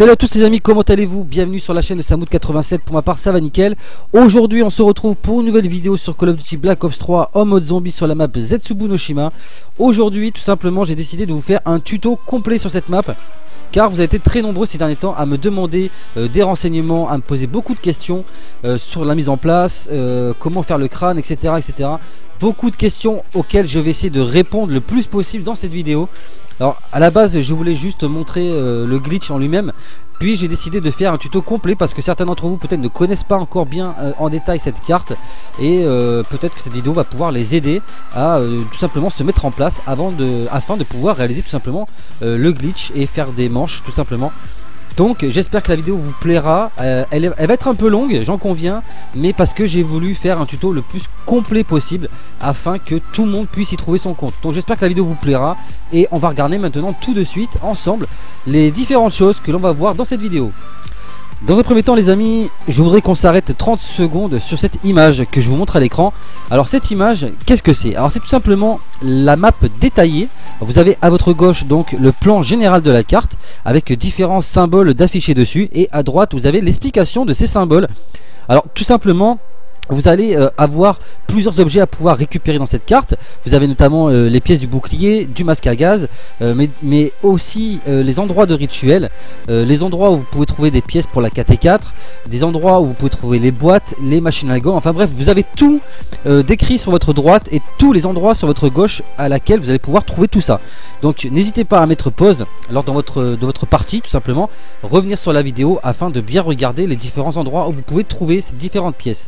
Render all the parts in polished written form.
Salut à tous les amis, comment allez-vous? Bienvenue sur la chaîne de Samoud87, pour ma part ça va nickel. Aujourd'hui on se retrouve pour une nouvelle vidéo sur Call of Duty Black Ops 3 en mode zombie sur la map Zetsubu-no-Shima. Aujourd'hui tout simplement j'ai décidé de vous faire un tuto complet sur cette map, car vous avez été très nombreux ces derniers temps à me demander des renseignements, à me poser beaucoup de questions sur la mise en place, comment faire le crâne, etc., etc. Beaucoup de questions auxquelles je vais essayer de répondre le plus possible dans cette vidéo. Alors à la base je voulais juste montrer le glitch en lui-même, puis j'ai décidé de faire un tuto complet parce que certains d'entre vous peut-être ne connaissent pas encore bien en détail cette carte, et peut-être que cette vidéo va pouvoir les aider à tout simplement se mettre en place afin de pouvoir réaliser tout simplement le glitch et faire des manches tout simplement. Donc j'espère que la vidéo vous plaira. Elle va être un peu longue, j'en conviens, mais parce que j'ai voulu faire un tuto le plus complet possible afin que tout le monde puisse y trouver son compte. Donc j'espère que la vidéo vous plaira et on va regarder maintenant tout de suite ensemble les différentes choses que l'on va voir dans cette vidéo. Dans un premier temps les amis, je voudrais qu'on s'arrête 30 secondes sur cette image que je vous montre à l'écran. Alors cette image, qu'est-ce que c'est? Alors c'est tout simplement la map détaillée. Vous avez à votre gauche donc le plan général de la carte avec différents symboles d'affichés dessus, et à droite vous avez l'explication de ces symboles. Alors tout simplement vous allez avoir plusieurs objets à pouvoir récupérer dans cette carte. Vous avez notamment les pièces du bouclier, du masque à gaz, mais aussi les endroits de rituel, les endroits où vous pouvez trouver des pièces pour la KT4, des endroits où vous pouvez trouver les boîtes, les machines à lagon. Enfin bref, vous avez tout décrit sur votre droite et tous les endroits sur votre gauche à laquelle vous allez pouvoir trouver tout ça. Donc n'hésitez pas à mettre pause lors de votre partie, tout simplement revenir sur la vidéo afin de bien regarder les différents endroits où vous pouvez trouver ces différentes pièces.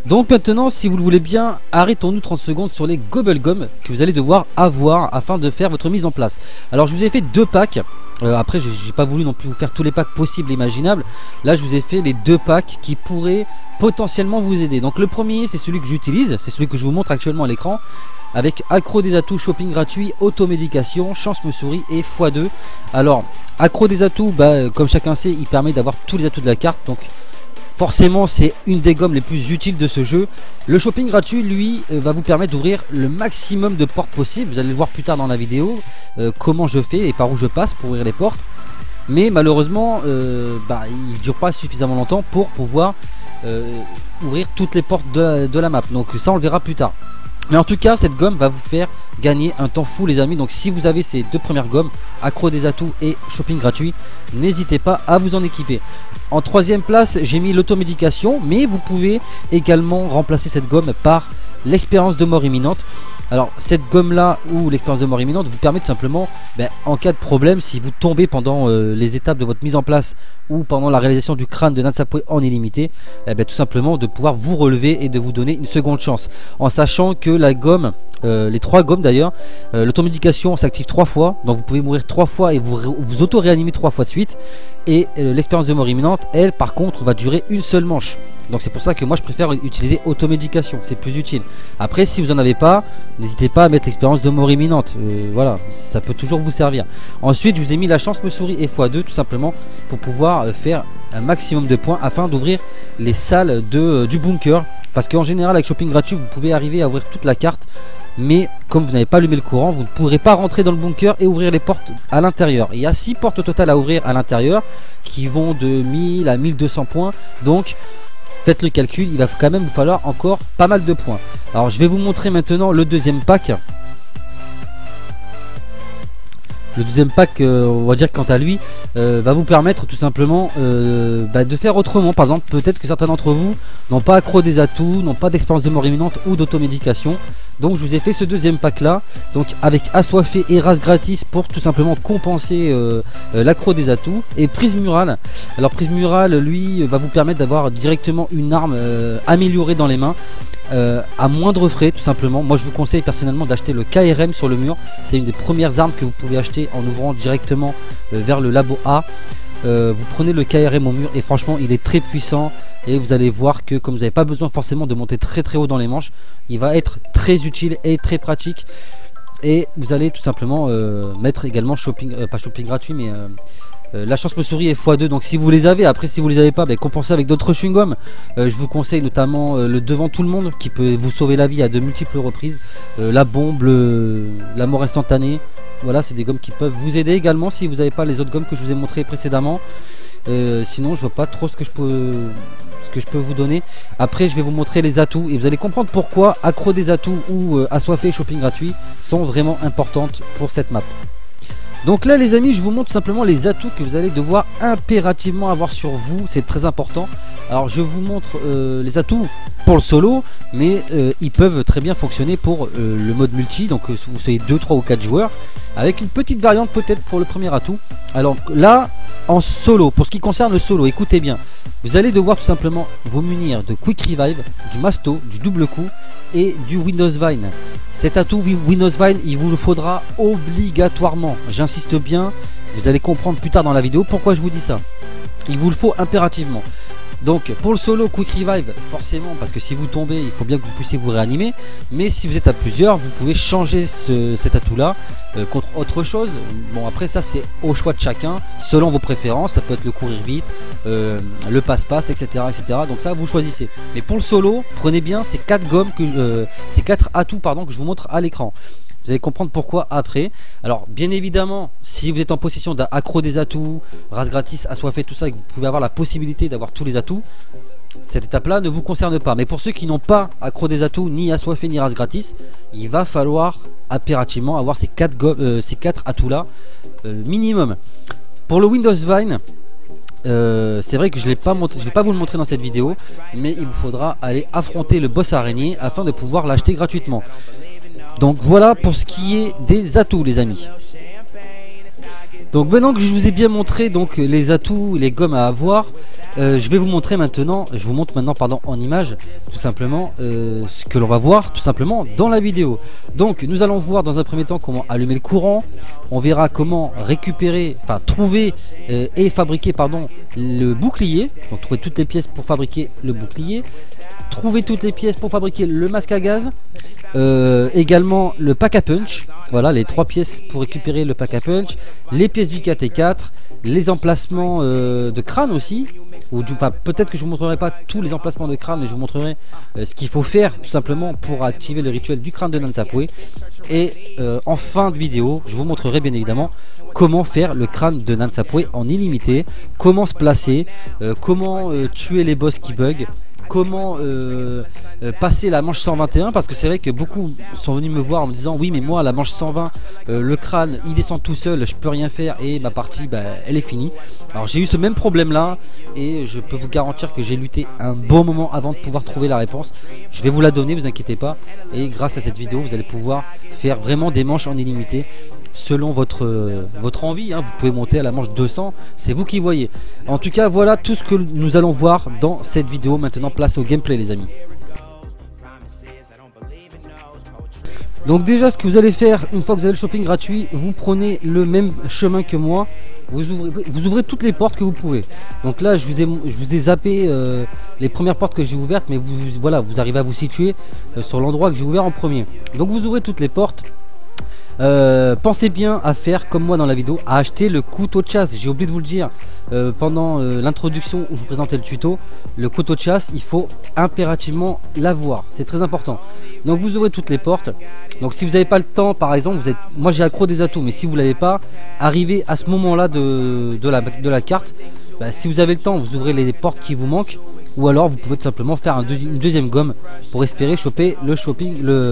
Donc maintenant, si vous le voulez bien, arrêtons-nous 30 secondes sur les Gobble-Gum que vous allez devoir avoir afin de faire votre mise en place. Alors je vous ai fait deux packs. Après j'ai pas voulu non plus vous faire tous les packs possibles et imaginables. Là je vous ai fait les deux packs qui pourraient potentiellement vous aider. Donc le premier c'est celui que j'utilise, c'est celui que je vous montre actuellement à l'écran, avec accro des atouts, shopping gratuit, automédication, chance me souris et x2. Alors accro des atouts, comme chacun sait, il permet d'avoir tous les atouts de la carte, donc forcément c'est une des gommes les plus utiles de ce jeu. Le shopping gratuit lui va vous permettre d'ouvrir le maximum de portes possibles. Vous allez le voir plus tard dans la vidéo comment je fais et par où je passe pour ouvrir les portes. Mais malheureusement il ne dure pas suffisamment longtemps pour pouvoir ouvrir toutes les portes de la map. Donc ça on le verra plus tard. Mais en tout cas cette gomme va vous faire gagner un temps fou les amis. Donc si vous avez ces deux premières gommes, accro des atouts et shopping gratuit, n'hésitez pas à vous en équiper. En troisième place j'ai mis l'automédication, mais vous pouvez également remplacer cette gomme par l'expérience de mort imminente. Alors cette gomme là ou l'expérience de mort imminente vous permet tout simplement en cas de problème, si vous tombez pendant les étapes de votre mise en place ou pendant la réalisation du crâne de Natsupoi en illimité, tout simplement de pouvoir vous relever et de vous donner une seconde chance, en sachant que la gomme, les trois gommes d'ailleurs, l'automédication s'active 3 fois, donc vous pouvez mourir 3 fois et vous auto-réanimer 3 fois de suite, et l'expérience de mort imminente elle par contre va durer une seule manche. Donc c'est pour ça que moi je préfère utiliser automédication, c'est plus utile. Après si vous en avez pas, n'hésitez pas à mettre l'expérience de mort imminente, voilà, ça peut toujours vous servir. Ensuite je vous ai mis la chance me souris et x2 tout simplement pour pouvoir faire un maximum de points afin d'ouvrir les salles du bunker. Parce qu'en général avec shopping gratuit vous pouvez arriver à ouvrir toute la carte, mais comme vous n'avez pas allumé le courant, vous ne pourrez pas rentrer dans le bunker et ouvrir les portes à l'intérieur. Il y a 6 portes au total à ouvrir à l'intérieur qui vont de 1000 à 1200 points, donc faites le calcul, il va quand même vous falloir encore pas mal de points. Alors je vais vous montrer maintenant le deuxième pack. Le deuxième pack, on va dire quant à lui, va vous permettre tout simplement de faire autrement. Par exemple, peut-être que certains d'entre vous n'ont pas accro des atouts, n'ont pas d'expérience de mort imminente ou d'automédication. Donc je vous ai fait ce deuxième pack là, donc avec assoiffé et race gratis pour tout simplement compenser l'accro des atouts, et prise murale. Alors prise murale lui va vous permettre d'avoir directement une arme améliorée dans les mains, à moindre frais tout simplement. Moi je vous conseille personnellement d'acheter le KRM sur le mur, c'est une des premières armes que vous pouvez acheter en ouvrant directement vers le labo A. Vous prenez le KRM au mur et franchement il est très puissant. Et vous allez voir que comme vous n'avez pas besoin forcément de monter très haut dans les manches, il va être très utile et très pratique. Et vous allez tout simplement mettre également pas shopping gratuit, mais la chance me sourit et x2. Donc si vous les avez, après si vous les avez pas, compensez avec d'autres chewing-gums. Je vous conseille notamment le devant tout le monde qui peut vous sauver la vie à de multiples reprises, la bombe, la mort instantanée, Voilà, c'est des gommes qui peuvent vous aider également si vous n'avez pas les autres gommes que je vous ai montré précédemment. Sinon je vois pas trop ce que je peux vous donner. Après je vais vous montrer les atouts et vous allez comprendre pourquoi accro des atouts ou assoiffé shopping gratuit sont vraiment importantes pour cette map. Donc là les amis, je vous montre simplement les atouts que vous allez devoir impérativement avoir sur vous, c'est très important. Alors je vous montre les atouts pour le solo, mais ils peuvent très bien fonctionner pour le mode multi, donc vous soyez 2, 3 ou 4 joueurs, avec une petite variante peut-être pour le premier atout. Alors là, en solo, pour ce qui concerne le solo, écoutez bien, vous allez devoir tout simplement vous munir de Quick Revive, du Masto, du double coup et du Windows Vine. Cet atout Windows Vine, il vous le faudra obligatoirement, j'insiste bien, vous allez comprendre plus tard dans la vidéo pourquoi je vous dis ça. Il vous le faut impérativement. Donc pour le solo, Quick Revive, forcément, parce que si vous tombez, il faut bien que vous puissiez vous réanimer. Mais si vous êtes à plusieurs, vous pouvez changer cet atout là contre autre chose. Bon, après ça c'est au choix de chacun, selon vos préférences. Ça peut être le courir vite, le passe-passe, etc., etc. Donc ça vous choisissez. Mais pour le solo, prenez bien ces 4 gommes ces 4 atouts pardon, que je vous montre à l'écran. Vous allez comprendre pourquoi après. Alors bien évidemment, si vous êtes en possession d'accro des atouts, race gratis, assoiffé, tout ça, et que vous pouvez avoir la possibilité d'avoir tous les atouts, cette étape là ne vous concerne pas. Mais pour ceux qui n'ont pas accro des atouts, ni assoiffé, ni race gratis, il va falloir impérativement avoir ces 4 atouts là minimum. Pour le Windows Vine, c'est vrai que je ne vais pas vous le montrer dans cette vidéo, mais il vous faudra aller affronter le boss araignée afin de pouvoir l'acheter gratuitement. Donc voilà pour ce qui est des atouts les amis. Donc maintenant que je vous ai bien montré donc les atouts, les gommes à avoir, je vais vous montrer maintenant, en image tout simplement ce que l'on va voir tout simplement dans la vidéo. Donc nous allons voir dans un premier temps comment allumer le courant. On verra comment récupérer, enfin trouver et fabriquer le bouclier. Donc trouver toutes les pièces pour fabriquer le bouclier. Trouver toutes les pièces pour fabriquer le masque à gaz. Également le pack à punch, voilà les 3 pièces pour récupérer le pack à punch, les pièces du 4T4, les emplacements de crâne aussi, ou peut-être que je vous montrerai pas tous les emplacements de crâne, mais je vous montrerai ce qu'il faut faire tout simplement pour activer le rituel du crâne de Nansapwe. Et en fin de vidéo, je vous montrerai bien évidemment comment faire le crâne de Nansapwe en illimité, comment se placer, comment tuer les boss qui bug, comment passer la manche 121, parce que c'est vrai que beaucoup sont venus me voir en me disant oui mais moi la manche 120 le crâne il descend tout seul, je peux rien faire et ma partie elle est finie. Alors j'ai eu ce même problème là et je peux vous garantir que j'ai lutté un bon moment avant de pouvoir trouver la réponse. Je vais vous la donner, vous inquiétez pas, et grâce à cette vidéo vous allez pouvoir faire vraiment des manches en illimité selon votre envie, hein. Vous pouvez monter à la manche 200, c'est vous qui voyez. En tout cas voilà tout ce que nous allons voir dans cette vidéo. Maintenant place au gameplay les amis. Donc déjà ce que vous allez faire une fois que vous avez le shopping gratuit, vous prenez le même chemin que moi, vous ouvrez toutes les portes que vous pouvez. Donc là je vous ai zappé les premières portes que j'ai ouvertes, mais voilà, vous arrivez à vous situer sur l'endroit que j'ai ouvert en premier. Donc vous ouvrez toutes les portes. Pensez bien à faire comme moi dans la vidéo, à acheter le couteau de chasse. J'ai oublié de vous le dire pendant l'introduction où je vous présentais le tuto. Le couteau de chasse, il faut impérativement l'avoir, c'est très important. Donc vous ouvrez toutes les portes. Donc si vous n'avez pas le temps, par exemple, moi j'ai accro des atouts, mais si vous l'avez pas, arrivé à ce moment là de la carte, si vous avez le temps, vous ouvrez les portes qui vous manquent. Ou alors vous pouvez tout simplement faire une deuxième gomme pour espérer choper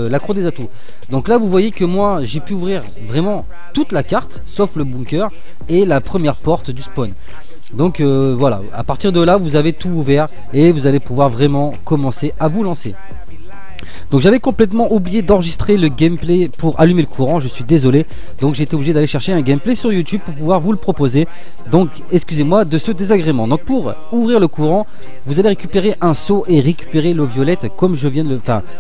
l'accro des atouts. Donc là vous voyez que moi j'ai pu ouvrir vraiment toute la carte sauf le bunker et la première porte du spawn. Donc voilà, à partir de là vous avez tout ouvert et vous allez pouvoir vraiment commencer à vous lancer. Donc j'avais complètement oublié d'enregistrer le gameplay pour allumer le courant, je suis désolé. Donc j'ai été obligé d'aller chercher un gameplay sur YouTube pour pouvoir vous le proposer. Donc excusez-moi de ce désagrément. Donc pour ouvrir le courant, vous allez récupérer un seau et récupérer l'eau violette comme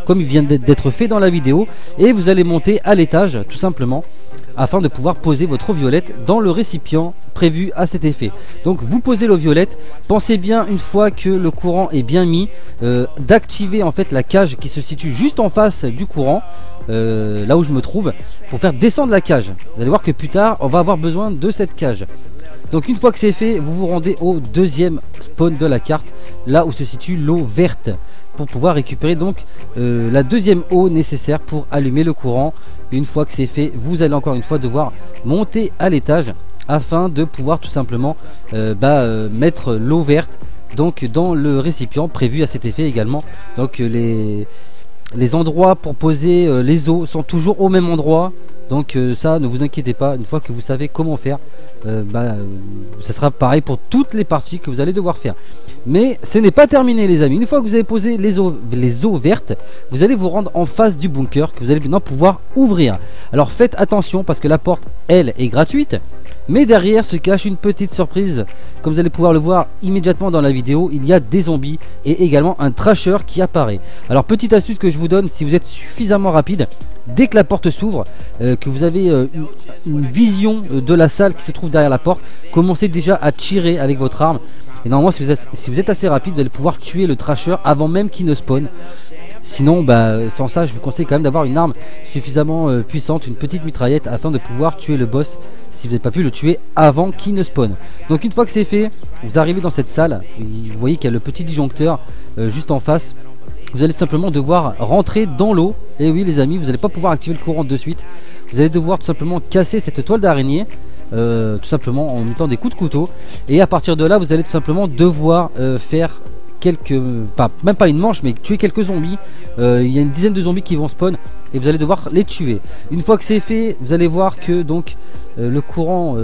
comme il vient d'être fait dans la vidéo. Et vous allez monter à l'étage tout simplement afin de pouvoir poser votre eau violette dans le récipient prévu à cet effet. Donc vous posez l'eau violette, pensez bien une fois que le courant est bien mis d'activer en fait la cage qui se situe juste en face du courant, là où je me trouve, pour faire descendre la cage. Vous allez voir que plus tard on va avoir besoin de cette cage. Donc une fois que c'est fait, vous vous rendez au deuxième spawn de la carte là où se situe l'eau verte, pour pouvoir récupérer donc la deuxième eau nécessaire pour allumer le courant. Une fois que c'est fait, vous allez encore une fois devoir monter à l'étage afin de pouvoir tout simplement mettre l'eau verte donc dans le récipient prévu à cet effet également. Donc les endroits pour poser les eaux sont toujours au même endroit. Donc ça, ne vous inquiétez pas, une fois que vous savez comment faire, ça sera pareil pour toutes les parties que vous allez devoir faire. Mais ce n'est pas terminé les amis. Une fois que vous avez posé les eaux vertes, vous allez vous rendre en face du bunker que vous allez maintenant pouvoir ouvrir. Alors faites attention parce que la porte, elle, est gratuite. Mais derrière se cache une petite surprise. Comme vous allez pouvoir le voir immédiatement dans la vidéo, il y a des zombies et également un trasher qui apparaît. Alors petite astuce que je vous donne, si vous êtes suffisamment rapide, dès que la porte s'ouvre, que vous avez une vision de la salle qui se trouve derrière la porte, commencez déjà à tirer avec votre arme. Et normalement si vous êtes assez rapide, vous allez pouvoir tuer le trasher avant même qu'il ne spawn. Sinon, sans ça, je vous conseille quand même d'avoir une arme suffisamment puissante, une petite mitraillette, afin de pouvoir tuer le boss si vous n'avez pas pu le tuer avant qu'il ne spawn. Donc une fois que c'est fait, vous arrivez dans cette salle, vous voyez qu'il y a le petit disjoncteur juste en face. Vous allez tout simplement devoir rentrer dans l'eau. Et oui les amis, vous n'allez pas pouvoir activer le courant de suite. Vous allez devoir tout simplement casser cette toile d'araignée, tout simplement en mettant des coups de couteau. Et à partir de là, vous allez tout simplement devoir faire même pas une manche, mais tuer quelques zombies. Il y a une dizaine de zombies qui vont spawn et vous allez devoir les tuer. Une fois que c'est fait, vous allez voir que donc le courant,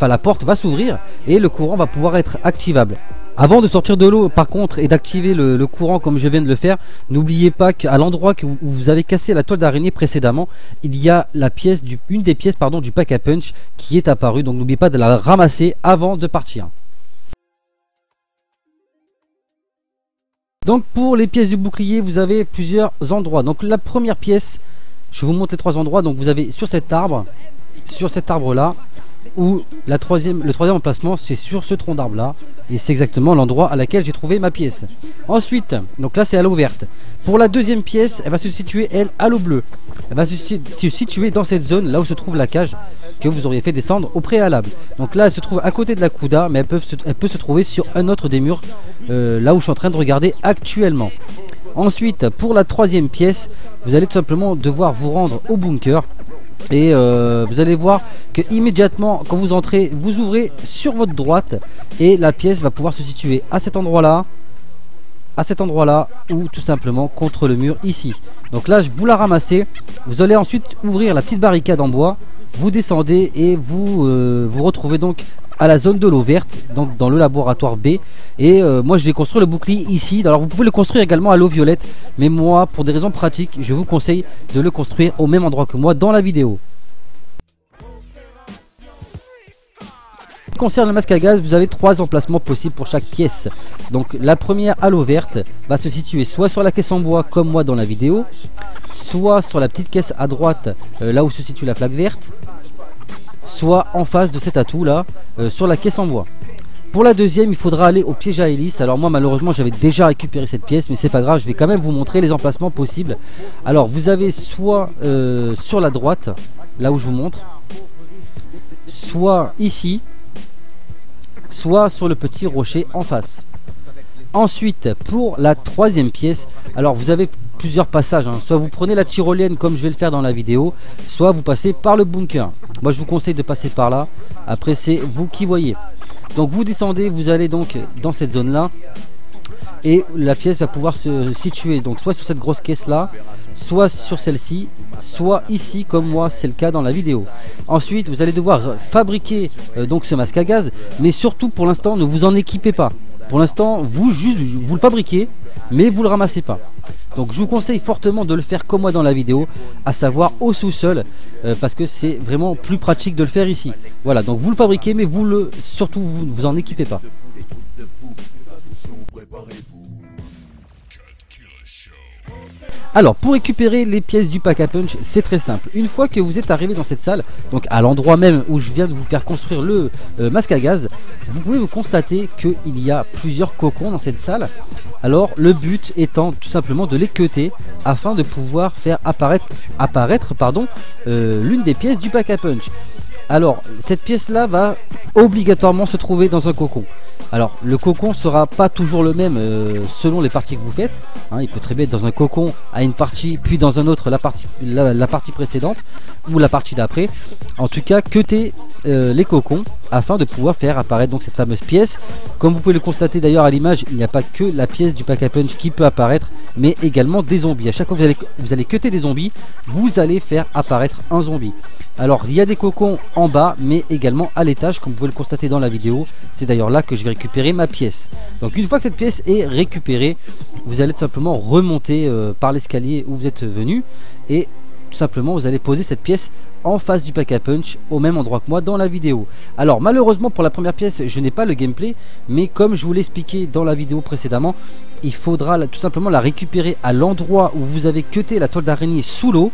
la porte va s'ouvrir et le courant va pouvoir être activable. Avant de sortir de l'eau par contre et d'activer le courant comme je viens de le faire, n'oubliez pas qu'à l'endroit où vous avez cassé la toile d'araignée précédemment, il y a une des pièces du pack à punch qui est apparue. Donc n'oubliez pas de la ramasser avant de partir. Donc pour les pièces du bouclier, vous avez plusieurs endroits. Donc la première pièce, je vais vous montrer 3 endroits. Donc vous avez sur cet arbre là, ou le troisième emplacement c'est sur ce tronc d'arbre là, et c'est exactement l'endroit à laquelle j'ai trouvé ma pièce. Ensuite, donc là c'est à l'eau verte. Pour la deuxième pièce, elle va se situer elle à l'eau bleue. Elle va se situer dans cette zone là où se trouve la cage que vous auriez fait descendre au préalable. Donc là elle se trouve à côté de la Kuda, mais elle peut se trouver sur un autre des murs là où je suis en train de regarder actuellement. Ensuite, pour la troisième pièce, vous allez tout simplement devoir vous rendre au bunker. Et vous allez voir que immédiatement quand vous entrez, vous ouvrez sur votre droite et la pièce va pouvoir se situer à cet endroit là, ou tout simplement contre le mur ici. Donc là vous la ramassez, vous allez ensuite ouvrir la petite barricade en bois, vous descendez et vous vous retrouvez donc à la zone de l'eau verte, donc dans le laboratoire B. Et moi je vais construire le bouclier ici. Alors vous pouvez le construire également à l'eau violette, mais moi pour des raisons pratiques je vous conseille de le construire au même endroit que moi dans la vidéo. En ce qui concerne le masque à gaz, vous avez 3 emplacements possibles pour chaque pièce. Donc la première à l'eau verte va se situer soit sur la caisse en bois comme moi dans la vidéo, soit sur la petite caisse à droite là où se situe la flaque verte, soit en face de cet atout là sur la caisse en bois. Pour la deuxième, il faudra aller au piège à hélice. Alors moi malheureusement j'avais déjà récupéré cette pièce, mais c'est pas grave, je vais quand même vous montrer les emplacements possibles. Alors vous avez soit sur la droite là où je vous montre, soit ici, soit sur le petit rocher en face. Ensuite pour la troisième pièce, alors vous avez plusieurs passages, soit vous prenez la tyrolienne comme je vais le faire dans la vidéo, soit vous passez par le bunker. Moi je vous conseille de passer par là, après c'est vous qui voyez. Donc vous descendez, vous allez donc dans cette zone là et la pièce va pouvoir se situer donc soit sur cette grosse caisse là, soit sur celle-ci, soit ici comme moi c'est le cas dans la vidéo. Ensuite vous allez devoir fabriquer donc ce masque à gaz, mais surtout pour l'instant ne vous en équipez pas. Pour l'instant vous le fabriquez mais vous le ramassez pas. Donc je vous conseille fortement de le faire comme moi dans la vidéo, à savoir au sous-sol, parce que c'est vraiment plus pratique de le faire ici. Voilà, donc vous le fabriquez mais surtout vous en équipez pas. Alors pour récupérer les pièces du pack à punch, c'est très simple. Une fois que vous êtes arrivé dans cette salle, donc à l'endroit même où je viens de vous faire construire le masque à gaz, vous pouvez vous constater qu'il y a plusieurs cocons dans cette salle. Alors le but étant tout simplement de les cutter afin de pouvoir faire apparaître l'une des pièces du pack à punch. Alors cette pièce là va obligatoirement se trouver dans un cocon. Alors le cocon sera pas toujours le même selon les parties que vous faites, hein. Il peut très bien être dans un cocon à une partie, puis dans un autre la partie précédente ou la partie d'après. En tout cas, cuttez les cocons afin de pouvoir faire apparaître donc cette fameuse pièce. Comme vous pouvez le constater d'ailleurs à l'image, il n'y a pas que la pièce du pack à punch qui peut apparaître, mais également des zombies. À chaque fois que vous allez cutter des zombies, vous allez faire apparaître un zombie. Alors il y a des cocons en bas, mais également à l'étage, comme vous pouvez le constater dans la vidéo. C'est d'ailleurs là que je vais récupérer ma pièce. Donc une fois que cette pièce est récupérée, vous allez tout simplement remonter par l'escalier où vous êtes venu, et tout simplement vous allez poser cette pièce en face du pack à punch au même endroit que moi dans la vidéo. Alors malheureusement pour la première pièce je n'ai pas le gameplay, mais comme je vous l'ai expliqué dans la vidéo précédemment, il faudra tout simplement la récupérer à l'endroit où vous avez cuté la toile d'araignée sous l'eau,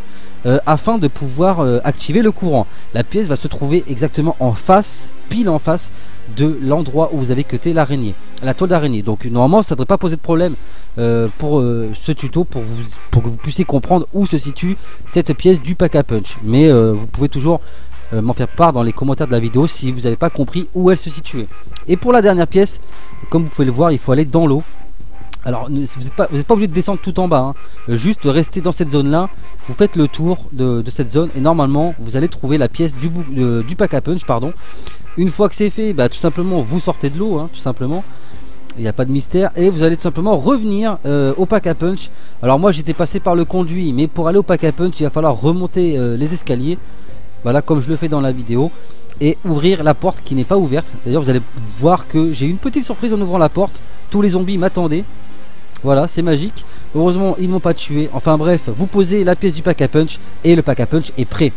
afin de pouvoir activer le courant. La pièce va se trouver exactement en face, pile en face de l'endroit où vous avez cuté l'araignée, la toile d'araignée. Donc normalement ça ne devrait pas poser de problème pour ce tuto, pour que vous puissiez comprendre où se situe cette pièce du pack à punch. Mais vous pouvez toujours m'en faire part dans les commentaires de la vidéo si vous n'avez pas compris où elle se situait. Et pour la dernière pièce, comme vous pouvez le voir, il faut aller dans l'eau. Alors vous n'êtes pas obligé de descendre tout en bas, hein. Juste rester dans cette zone là, vous faites le tour de cette zone et normalement vous allez trouver la pièce du pack à punch, pardon. Une fois que c'est fait, bah, tout simplement vous sortez de l'eau, hein, tout simplement. Il n'y a pas de mystère, et vous allez tout simplement revenir au pack à punch. Alors moi j'étais passé par le conduit, mais pour aller au pack à punch il va falloir remonter les escaliers, voilà, comme je le fais dans la vidéo, et ouvrir la porte qui n'est pas ouverte. D'ailleurs vous allez voir que j'ai eu une petite surprise en ouvrant la porte, tous les zombies m'attendaient. Voilà, c'est magique. Heureusement ils ne m'ont pas tué. Enfin bref, vous posez la pièce du pack à punch et le pack à punch est prêt.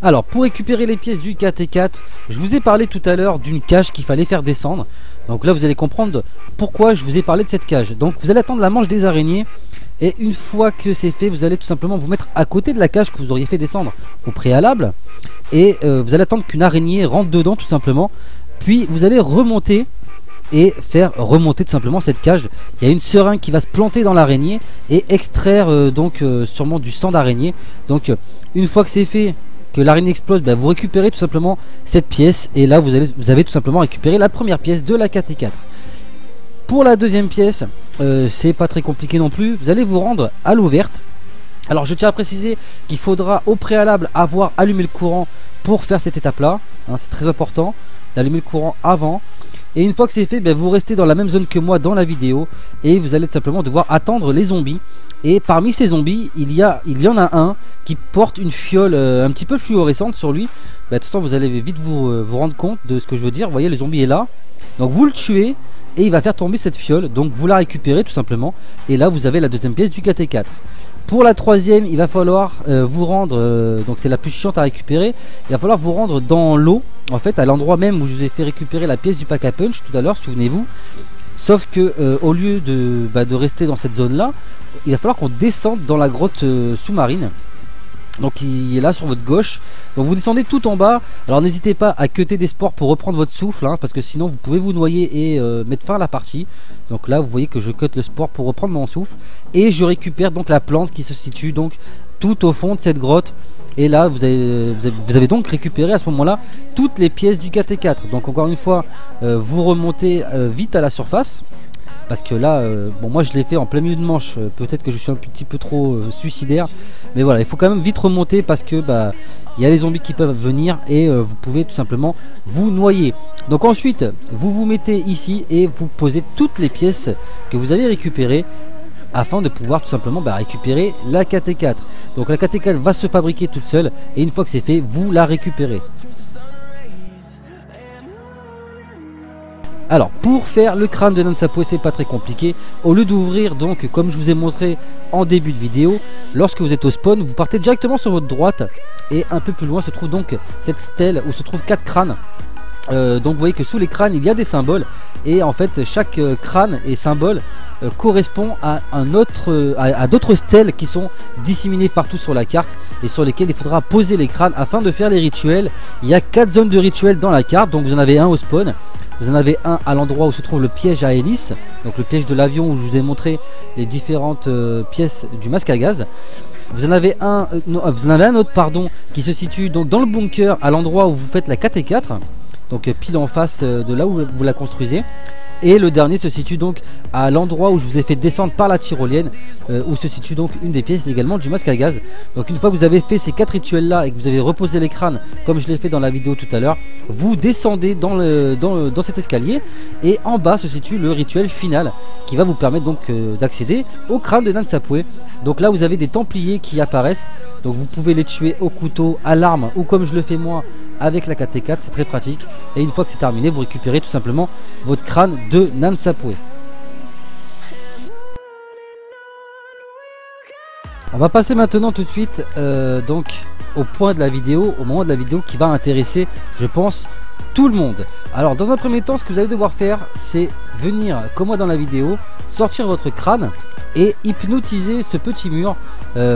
Alors pour récupérer les pièces du KT4, je vous ai parlé tout à l'heure d'une cage qu'il fallait faire descendre. Donc là vous allez comprendre pourquoi je vous ai parlé de cette cage. Donc vous allez attendre la manche des araignées, et une fois que c'est fait, vous allez tout simplement vous mettre à côté de la cage que vous auriez fait descendre au préalable, et vous allez attendre qu'une araignée rentre dedans tout simplement. Puis vous allez remonter et faire remonter tout simplement cette cage. Il y a une seringue qui va se planter dans l'araignée et extraire sûrement du sang d'araignée. Donc une fois que c'est fait, que l'araignée explose, bah, vous récupérez tout simplement cette pièce, et là vous avez tout simplement récupéré la première pièce de la KT4. Pour la deuxième pièce, c'est pas très compliqué non plus. Vous allez vous rendre à l'eau verte. Alors je tiens à préciser qu'il faudra au préalable avoir allumé le courant pour faire cette étape là, hein, c'est très important d'allumer le courant avant. Et une fois que c'est fait, ben, vous restez dans la même zone que moi dans la vidéo, et vous allez tout simplement devoir attendre les zombies. Et parmi ces zombies, il y en a un qui porte une fiole un petit peu fluorescente sur lui. Ben, de toute façon vous allez vite vous rendre compte de ce que je veux dire. Vous voyez, le zombie est là, donc vous le tuez et il va faire tomber cette fiole, donc vous la récupérez tout simplement, et là vous avez la deuxième pièce du KT4. Pour la troisième, il va falloir vous rendre, donc c'est la plus chiante à récupérer, il va falloir vous rendre dans l'eau, en fait à l'endroit même où je vous ai fait récupérer la pièce du pack à punch tout à l'heure, souvenez-vous. Sauf que au lieu de rester dans cette zone là, il va falloir qu'on descende dans la grotte sous-marine. Donc il est là sur votre gauche. Donc vous descendez tout en bas. Alors n'hésitez pas à cutter des spores pour reprendre votre souffle, hein, parce que sinon vous pouvez vous noyer et mettre fin à la partie. Donc là vous voyez que je cut le spore pour reprendre mon souffle, et je récupère donc la plante qui se situe donc tout au fond de cette grotte. Et là vous avez donc récupéré à ce moment là toutes les pièces du KT4. Donc encore une fois, vous remontez vite à la surface, parce que là bon, moi je l'ai fait en plein milieu de manche, peut-être que je suis un petit peu trop suicidaire, mais voilà, il faut quand même vite remonter, parce que bah il y a les zombies qui peuvent venir, et vous pouvez tout simplement vous noyer. Donc ensuite vous vous mettez ici et vous posez toutes les pièces que vous avez récupérées, afin de pouvoir tout simplement récupérer la KT4. Donc la KT4 va se fabriquer toute seule, et une fois que c'est fait, vous la récupérez. Alors pour faire le crâne de Nansapo, c'est pas très compliqué. Au lieu d'ouvrir, donc comme je vous ai montré en début de vidéo, lorsque vous êtes au spawn, vous partez directement sur votre droite, et un peu plus loin se trouve donc cette stèle où se trouvent 4 crânes. Donc vous voyez que sous les crânes il y a des symboles, et en fait chaque crâne et symbole correspond à d'autres stèles qui sont disséminées partout sur la carte, et sur lesquelles il faudra poser les crânes afin de faire les rituels. Il y a 4 zones de rituels dans la carte, donc vous en avez un au spawn, vous en avez un à l'endroit où se trouve le piège à hélice, donc le piège de l'avion où je vous ai montré les différentes pièces du masque à gaz. Vous en avez un autre pardon, qui se situe donc dans le bunker à l'endroit où vous faites la 4 et 4, donc pile en face de là où vous la construisez. Et le dernier se situe donc à l'endroit où je vous ai fait descendre par la tyrolienne, où se situe donc une des pièces également du masque à gaz. Donc une fois que vous avez fait ces 4 rituels là et que vous avez reposé les crânes comme je l'ai fait dans la vidéo tout à l'heure, vous descendez dans cet escalier et en bas se situe le rituel final qui va vous permettre donc d'accéder au crâne de Nansapwe. Donc là vous avez des templiers qui apparaissent, donc vous pouvez les tuer au couteau, à l'arme ou comme je le fais moi avec la 4T4, c'est très pratique. Et une fois que c'est terminé, vous récupérez tout simplement votre crâne de Nansapwe. On va passer maintenant tout de suite donc au point de la vidéo, au moment de la vidéo qui va intéresser, je pense, tout le monde. Alors dans un premier temps, ce que vous allez devoir faire, c'est venir, comme moi dans la vidéo, sortir votre crâne et hypnotiser ce petit mur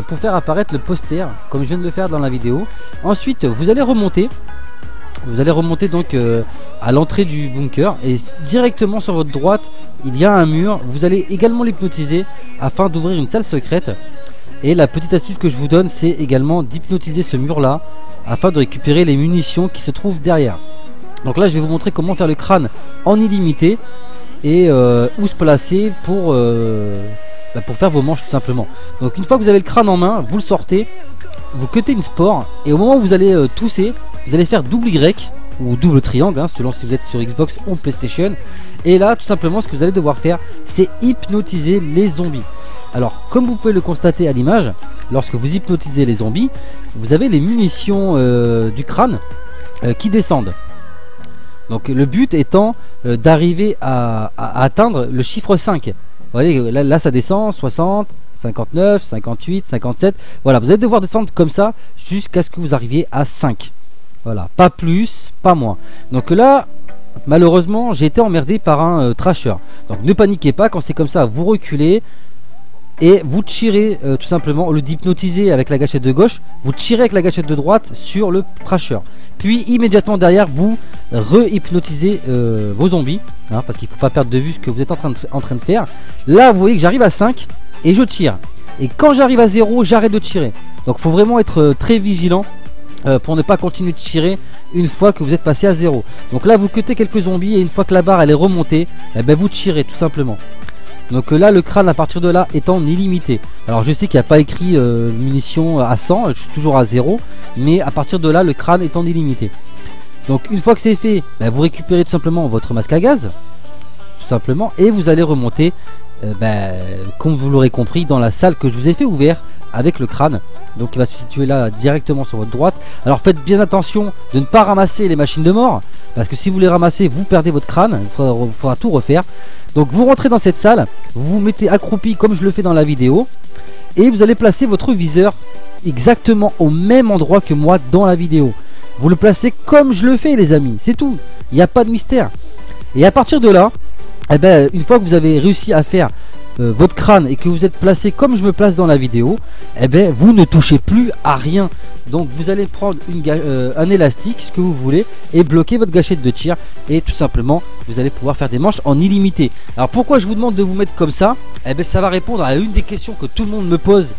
pour faire apparaître le poster, comme je viens de le faire dans la vidéo. Ensuite, vous allez remonter donc à l'entrée du bunker et directement sur votre droite, il y a un mur. Vous allez également l'hypnotiser afin d'ouvrir une salle secrète. Et la petite astuce que je vous donne, c'est également d'hypnotiser ce mur là afin de récupérer les munitions qui se trouvent derrière. Donc là je vais vous montrer comment faire le crâne en illimité et où se placer pour faire vos manches tout simplement. Donc une fois que vous avez le crâne en main, vous le sortez, vous cuttez une spore et au moment où vous allez tousser, vous allez faire double Y ou double triangle, hein, selon si vous êtes sur Xbox ou PlayStation. Et là tout simplement ce que vous allez devoir faire, c'est hypnotiser les zombies. Alors comme vous pouvez le constater à l'image, lorsque vous hypnotisez les zombies, vous avez les munitions du crâne qui descendent. Donc le but étant d'arriver à atteindre le chiffre 5. Vous voyez, là ça descend, 60, 59, 58, 57. Voilà, vous allez devoir descendre comme ça jusqu'à ce que vous arriviez à 5. Voilà, pas plus, pas moins. Donc là, malheureusement, j'ai été emmerdé par un trasher. Donc ne paniquez pas, quand c'est comme ça, vous reculez et vous tirez tout simplement, au lieu d'hypnotiser avec la gâchette de gauche, vous tirez avec la gâchette de droite sur le trasher. Puis immédiatement derrière, vous re-hypnotisez vos zombies, hein, parce qu'il ne faut pas perdre de vue ce que vous êtes en train de faire. Là, vous voyez que j'arrive à 5 et je tire. Et quand j'arrive à 0, j'arrête de tirer. Donc il faut vraiment être très vigilant pour ne pas continuer de tirer une fois que vous êtes passé à 0. Donc là, vous cuttez quelques zombies et une fois que la barre elle est remontée, eh ben, vous tirez tout simplement. Donc là le crâne à partir de là est en illimité. Alors je sais qu'il n'y a pas écrit munitions à 100, je suis toujours à 0. Mais à partir de là le crâne est en illimité. Donc une fois que c'est fait, vous récupérez tout simplement votre masque à gaz. Tout simplement. Et vous allez remonter, comme vous l'aurez compris, dans la salle que je vous ai fait ouvert avec le crâne. Donc il va se situer là directement sur votre droite. Alors faites bien attention de ne pas ramasser les machines de mort, parce que si vous les ramassez, vous perdez votre crâne. Il faudra tout refaire. Donc vous rentrez dans cette salle, vous vous mettez accroupi comme je le fais dans la vidéo, et vous allez placer votre viseur exactement au même endroit que moi dans la vidéo. Vous le placez comme je le fais les amis, c'est tout, il n'y a pas de mystère. Et à partir de là, une fois que vous avez réussi à faire votre crâne et que vous êtes placé comme je me place dans la vidéo, vous ne touchez plus à rien. Donc vous allez prendre un élastique, ce que vous voulez, et bloquer votre gâchette de tir, et tout simplement vous allez pouvoir faire des manches en illimité. Alors pourquoi je vous demande de vous mettre comme ça? Ça va répondre à une des questions que tout le monde me pose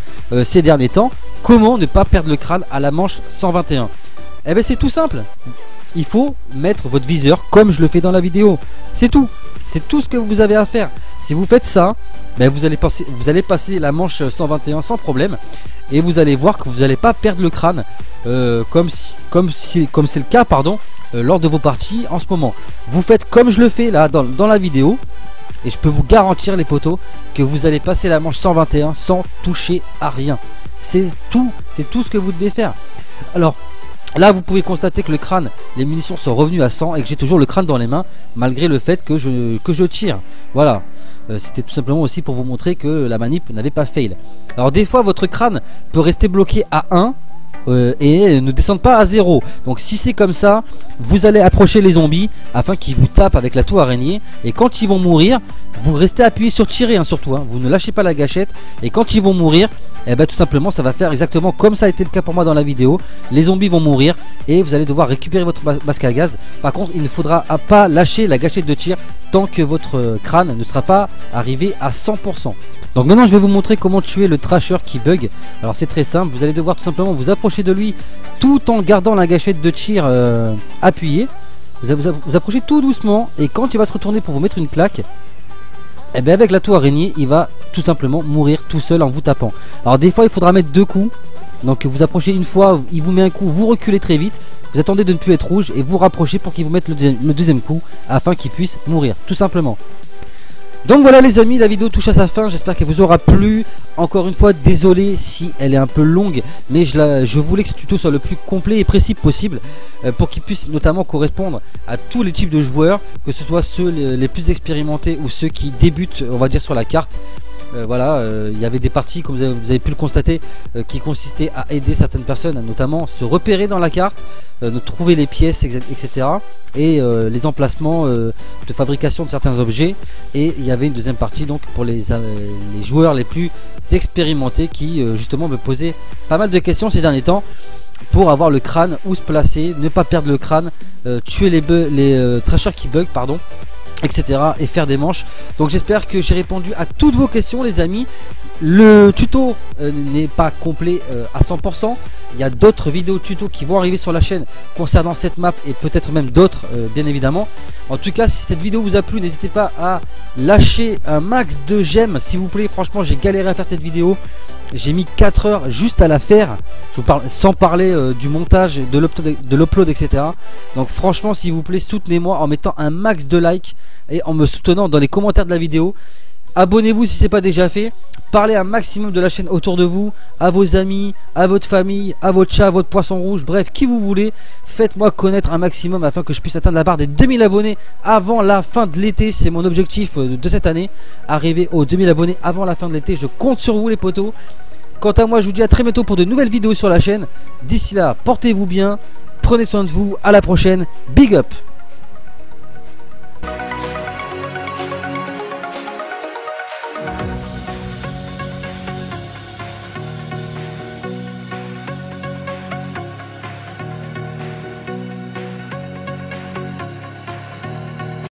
ces derniers temps. Comment ne pas perdre le crâne à la manche 121? C'est tout simple, il faut mettre votre viseur comme je le fais dans la vidéo. C'est tout ce que vous avez à faire. Si vous faites ça, vous allez passer la manche 121 sans problème. Et vous allez voir que vous n'allez pas perdre le crâne comme c'est le cas lors de vos parties en ce moment. Vous faites comme je le fais là dans la vidéo. Et je peux vous garantir les potos que vous allez passer la manche 121 sans toucher à rien. C'est tout ce que vous devez faire. Alors là vous pouvez constater que le crâne, les munitions sont revenues à 100 et que j'ai toujours le crâne dans les mains malgré le fait que je tire. Voilà, c'était tout simplement aussi pour vous montrer que la manip n'avait pas fail. Alors des fois votre crâne peut rester bloqué à 1 et ne descendre pas à 0. Donc si c'est comme ça, vous allez approcher les zombies afin qu'ils vous tapent avec la toux araignée. Et quand ils vont mourir, vous restez appuyé sur tirer surtout, hein. Vous ne lâchez pas la gâchette. Et quand ils vont mourir, tout simplement ça va faire exactement comme ça a été le cas pour moi dans la vidéo. Les zombies vont mourir et vous allez devoir récupérer votre masque à gaz. Par contre il ne faudra pas lâcher la gâchette de tir tant que votre crâne ne sera pas arrivé à 100%. Donc maintenant je vais vous montrer comment tuer le trasher qui bug. Alors c'est très simple, vous allez devoir tout simplement vous approcher de lui tout en gardant la gâchette de tir appuyée. Vous approchez tout doucement et quand il va se retourner pour vous mettre une claque, et bien avec la toux araignée il va tout simplement mourir tout seul en vous tapant. Alors des fois il faudra mettre 2 coups. Donc vous approchez une fois, il vous met un coup, vous reculez très vite, vous attendez de ne plus être rouge et vous rapprochez pour qu'il vous mette le deuxième coup afin qu'il puisse mourir tout simplement. Donc voilà les amis, la vidéo touche à sa fin, j'espère qu'elle vous aura plu. Encore une fois, désolé si elle est un peu longue, mais je voulais que ce tuto soit le plus complet et précis possible pour qu'il puisse notamment correspondre à tous les types de joueurs, que ce soit ceux les plus expérimentés ou ceux qui débutent, on va dire, sur la carte. Voilà, il y avait des parties, comme vous avez pu le constater, qui consistaient à aider certaines personnes à notamment se repérer dans la carte, de trouver les pièces, etc. et les emplacements de fabrication de certains objets. Et il y avait une deuxième partie donc pour les joueurs les plus expérimentés qui justement me posaient pas mal de questions ces derniers temps pour avoir le crâne, où se placer, ne pas perdre le crâne, tuer les trashers qui bug, pardon, etc. et faire des manches. Donc j'espère que j'ai répondu à toutes vos questions les amis. Le tuto n'est pas complet à 100%. Il y a d'autres vidéos tuto qui vont arriver sur la chaîne concernant cette map et peut-être même d'autres bien évidemment. En tout cas, si cette vidéo vous a plu, n'hésitez pas à lâcher un max de j'aime s'il vous plaît. Franchement j'ai galéré à faire cette vidéo. J'ai mis 4 heures juste à la faire. Je vous parle sans parler du montage, de l'upload, etc. Donc franchement s'il vous plaît, soutenez-moi en mettant un max de likes et en me soutenant dans les commentaires de la vidéo. Abonnez-vous si ce n'est pas déjà fait. Parlez un maximum de la chaîne autour de vous, à vos amis, à votre famille, à votre chat, à votre poisson rouge, bref, qui vous voulez. Faites-moi connaître un maximum afin que je puisse atteindre la barre des 2000 abonnés avant la fin de l'été. C'est mon objectif de cette année, arriver aux 2000 abonnés avant la fin de l'été. Je compte sur vous les potos. Quant à moi, je vous dis à très bientôt pour de nouvelles vidéos sur la chaîne. D'ici là, portez-vous bien, prenez soin de vous, à la prochaine, big up.